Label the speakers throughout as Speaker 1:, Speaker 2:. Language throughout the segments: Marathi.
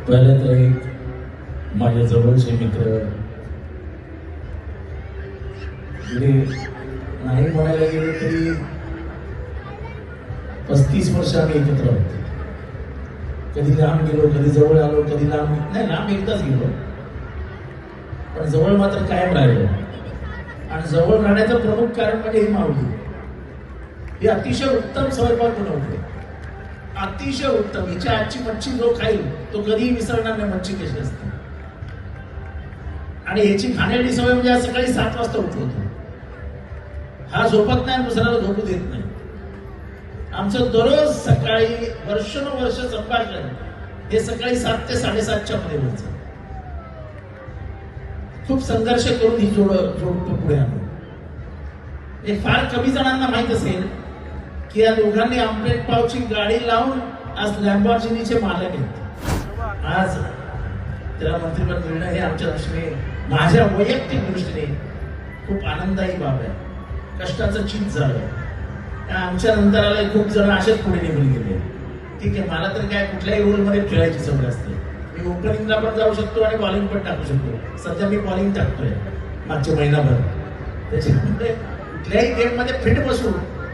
Speaker 1: पहिले तर एक माझ्या जवळचे मित्र म्हणजे नाही म्हणायला गेले तरी 35 वर्ष आम्ही एकत्र आहोत. कधी लांब गेलो, कधी जवळ आलो, कधी लांब नाही, लांब एकदाच गेलो, पण जवळ मात्र कायम राहिलो. आणि जवळ राहण्याचं प्रमुख कारण म्हणजे ही माऊली. ही अतिशय उत्तम स्वयंपाक बनवते, अतिशय उत्तम. हिच्या आजची मच्छी जो खाईल तो कधीही विसरणार नाही मच्छी कशी असते. आणि याची खाण्याची सवय म्हणजे आज सकाळी 7 वाजता उठवतो. हा झोपत नाही, दुसऱ्याला झोपू देत नाही. आमचं दररोज सकाळी वर्षानुवर्ष संभाषण हे सकाळी 7 ते 7:30च्या मध्ये व्हायचं. खूप संघर्ष करून ही जोडतो पुढे आणू. एक फार कमी जणांना माहित असेल की या दोघांनी आमलेट पावची गाडी लावून आज लॅम्बॉर्गिनीचे मालक आहेत. आज त्याला मंत्रिपद मिळणं हे आमच्या दृष्टीने, माझ्या वैयक्तिक दृष्टीने खूप आनंदायी बाब आहे. कष्टाचं चीज झालं. आमच्या नंतराला खूप जण असेच पुढे निघून गेले. ठीक आहे, मला तर काय कुठल्याही रोलमध्ये खेळायची सवय असते. मी ओपनिंगला पण जाऊ शकतो आणि बॉलिंग पण टाकू शकतो. सध्या मी बॉलिंग टाकतोय मागच्या महिनाभर. त्याच्यामुळे कुठल्याही गेम मध्ये फिट बसू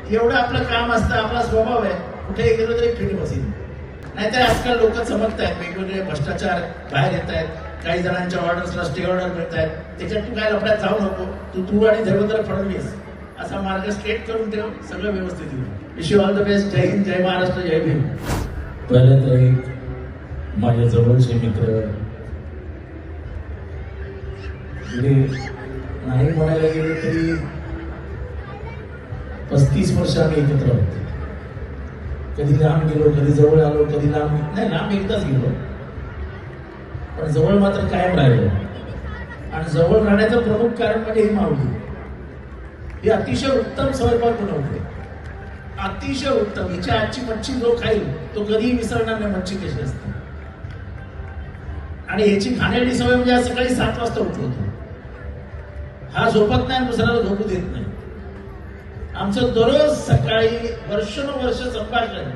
Speaker 1: एवढं आपलं काम असतं, आपला स्वभाव आहे. कुठेही गेलो तरी फिट बसेल. नाहीतर आजकाल लोक चमकत आहेत, वेगवेगळे भ्रष्टाचार बाहेर येत आहेत. काही जणांच्या ऑर्डर्सला स्टे ऑर्डर मिळत आहेत. त्याच्यात तू काय लफड्यात जाऊ नको. तू आणि देवेंद्र फडणवीस असा मार्ग स्ट्रेट करून ठेव, सगळं व्यवस्थित होईल. Wish you all the best. जय हिंद, जय महाराष्ट्र, जय भीम. पहिले तर एक माझ्या जवळचे मित्र नाही म्हणायला गेले तरी 35 वर्ष आम्ही एकत्र आहोत. कधी लांब गेलो, कधी जवळ आलो, कधी लांब नाही, लांब एकदाच गेलो, पण जवळ मात्र कायम राहिलो. आणि जवळ राहण्याचं प्रमुख कारण म्हणजे ही माऊली. ही अतिशय उत्तम स्वयंपाक बनवते, अतिशय उत्तम. हिच्या आजची मच्छी जो खाईल तो कधीही विसरणार नाही मच्छी कशी असते. आणि याची खाण्याची सवय म्हणजे आज सकाळी 7 वाजता उठवतो. हा झोपत नाही, दुसऱ्याला झोपू देत नाही. आमचं दररोज सकाळी वर्षानुवर्ष संभाषण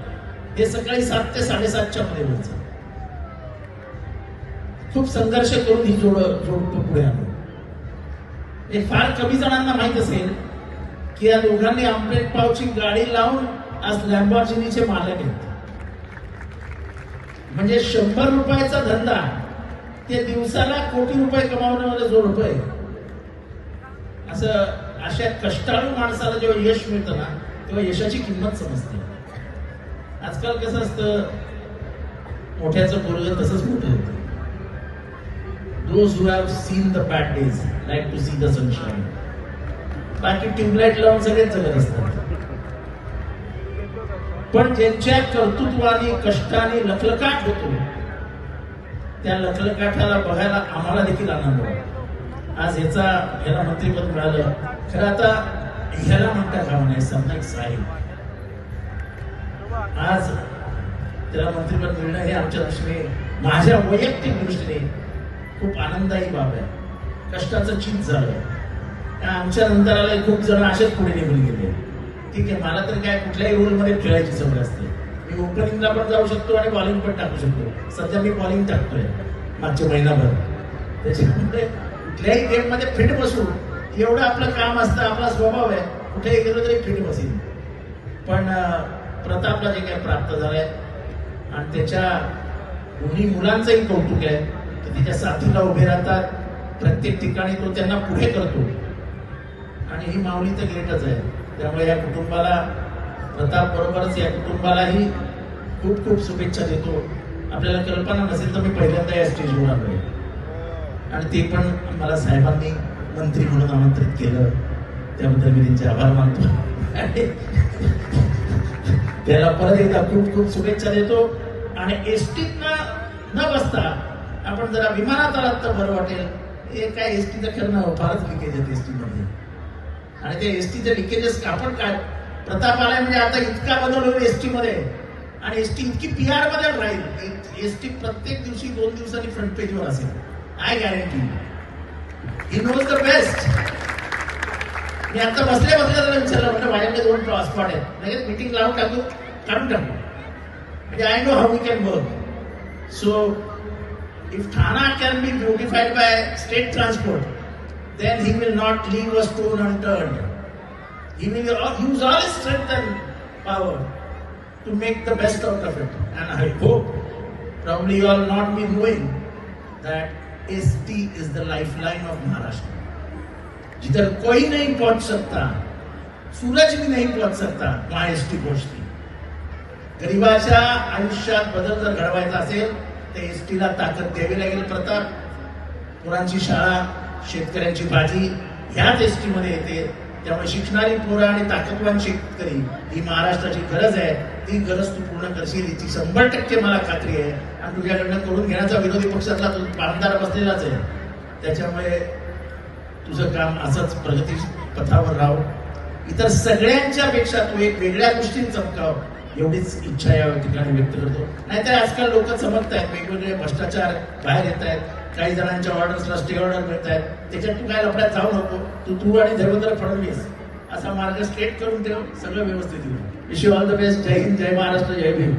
Speaker 1: हे सकाळी 7 ते 7:30च्या मध्ये व्हायचं. खूप संघर्ष करून ही जोडतो पुढे आणू. एक फार कमी जणांना माहित असेल की या दोघांनी आमलेट पावची गाडी लावून आज लॅम्बॉर्गिनीचे मालक आहेत. म्हणजे 100 रुपयाचा धंदा ते दिवसाला कोटी रुपये कमावण्यामध्ये जोडतोय. अशा कष्टाळू माणसाला जेव्हा यश मिळतं ना, तेव्हा यशाची किंमत समजते. आजकाल कसं असतं, मोठ्याचं पोरगं तसंच मोठं होतं. Those who have seen the bad days like to see the sunshine. बाकी ट्यूबलाईट लावून सगळेच जगत असतात. पण ज्यांच्या कर्तृत्वाने, कष्टाने लखलखाट होतो, त्या लखलखाटाला बघायला आम्हाला देखील आनंद वाटतो. आज ह्याला मंत्रिपद मिळालं. खरं आता ह्याला म्हणता का म्हणे सम्यक साहेब. आज त्याला मंत्रिपद मिळणं हे आमच्या दृष्टीने, माझ्या वैयक्तिक दृष्टीने खूप आनंदायी बाब आहे. कष्टाचं चीज झालं. आमच्या नंतराला खूप जण असेच पुढे निघून गेले. ठीक आहे, मला तर काय कुठल्याही रोलमध्ये खेळायची सवय असते. मी ओपनिंगला पण जाऊ शकतो आणि बॉलिंग पण टाकू शकतो. सध्या मी बॉलिंग टाकतोय मागच्या महिनाभर. त्याच्यामुळे कुठल्याही गेम मध्ये फिट बसू एवढं आपलं काम असतं, आपला स्वभाव आहे. कुठेही गेलो तरी फिट बसेल. पण प्रतापला जे काही प्राप्त झालंय आणि त्याच्या दोन्ही मुलांचंही कौतुक आहे की त्याच्या साथीला उभे राहतात. प्रत्येक ठिकाणी तो त्यांना पुढे करतो. आणि ही माऊली तर ग्रेटच आहे. त्यामुळे या कुटुंबाला, प्रताप बरोबरच या कुटुंबालाही खूप खूप शुभेच्छा देतो. आपल्याला कल्पना नसेल तर मी पहिल्यांदा या स्टेजवर आलोय आणि ते पण मला साहेबांनी मंत्री म्हणून आमंत्रित केलं. त्याबद्दल मी त्यांचे आभार मानतो. त्याला परत एकदा खूप खूप शुभेच्छा देतो. आणि एसटीत न बसता आपण जरा विमानात आलात तर बरं वाटेल. हे काय एसटीचं खरं फारच लिकेज आहेत एसटी मध्ये. आणि ते एसटीचे लिकेजेस आपण काय, प्रताप आलाय म्हणजे आता इतका बदल होईल एसटी मध्ये. आणि एसटी इतकी PR मध्ये राहील. एसटी प्रत्येक दिवशी 2 दिवसांनी फ्रंट पेजवर असेल. I guarantee. He knows the best. मी आता बसल्या त्याला विचारलं, म्हटलं माझ्याकडे 2 स्पॉट आहेत, लगेच मीटिंग लावून टाकू, काढून टाकू. म्हणजे I know how we can work. So If Thana can be beautified by state transport, then he will not leave a stone unturned. He will use all his strength and power to make the best out of it. And I hope, probably you all not be knowing that ST is the lifeline of Maharashtra. जिधर कोई नहीं पहुंच सकता, सूरज भी नहीं पहुंच सकता, वहां एसटी पहुंचती. गरीबाच्या आयुष्यात बदल जर घडवायचा असेल तर एसटीला ताकद द्यावी लागेल. प्रताप, पोरांची शाळा, शेतकऱ्यांची भाजी ह्याच एसटी मध्ये येते. त्यामुळे शिकणारी पोरं आणि ताकदवान शेतकरी ही महाराष्ट्राची गरज आहे. ती गरज तू पूर्ण करशील याची 100% मला खात्री आहे. आणि तुझ्याकडनं करून घेण्याचा विरोधी पक्षातला तू आमदार बसलेलाच आहे. त्याच्यामुळे तुझं काम असंच प्रगती पथावर राहू. इतर सगळ्यांच्या पेक्षा तू एक वेगळ्या दृष्टीने चमकाव एवढीच इच्छा या ठिकाणी व्यक्त करतो. नाहीतर आजकाल लोक चमकत आहेत, वेगवेगळे भ्रष्टाचार बाहेर येत आहेत, काही जणांच्या ऑर्डर्सला स्टे ऑर्डर मिळत आहेत. त्याच्यात तू काय लफड्यात जाऊ नको. तू आणि देवेंद्र फडणवीस असा मार्ग स्ट्रेट करून ठेव, सगळं व्यवस्थित होईल. Wish you all the best. जय हिंद, जय महाराष्ट्र, जय भीम.